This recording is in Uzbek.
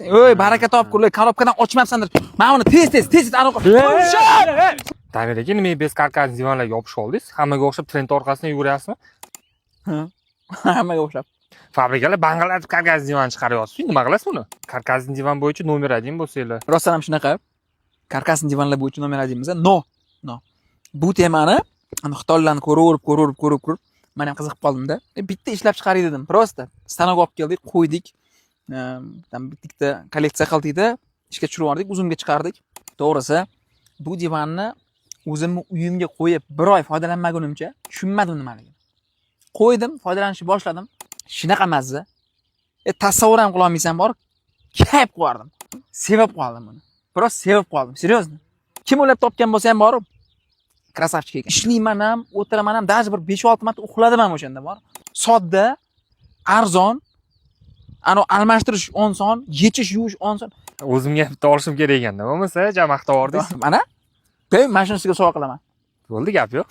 Oy, baraka topkurlar, korobkadan ochmabsandir. Mana buni tez aniq. Davir aka, nimaga bez karkas divanlarga yopishib oldingiz? Hammaga o'xshab trend orqasidan yugurasizmi? Hammaga o'xshab. Fabrikalar bangalar karkas divan chiqaryapsiz. Nima qilasiz buni? Karkas divan bo'yicha nomer 1 bo'lsanglar. Rostdan ham shunaqa. Karkasni divanlar bo'yicha nomer 1 No. Bu temani xitoylarni ko'rib, men ham qiziqib qoldim-da. Bitta ishlab chiqaray dedim. Prosta stanok olib keldik, qo'ydik. Bitta kolleksiya qildik-da, ishga tushirib yubordik, uzumga chiqardik. To'g'risi, bu divanni o'zimni uyimga qo'yib 1 oy foydalanmagunimcha tushunmadim nimaligini. Qo'ydim, foydalanishni boshladim. Shunaqa mazza. Tasavvur ham qila olmaysan bor. Kayf qo'yardim. Sevib qoldim buni. Biroz sevib qoldim, seriyozmi. Kim o'ylab topgan bo'lsa ham borib, krasavchik ekan. Ishlayman ham, o'tiraman ham, даже bir 5-6 marta uxladim ham o'shanda bor. Sodda, arzon, almashtirish oson, yechish, yuvish oson. O'zimga bitta olishim kerak ekanda, bo'lmasa jamaqta bordingiz. Mana. Qo'y, mashinasiga sovg'a qilaman. Bo'ldi, gap yo'q.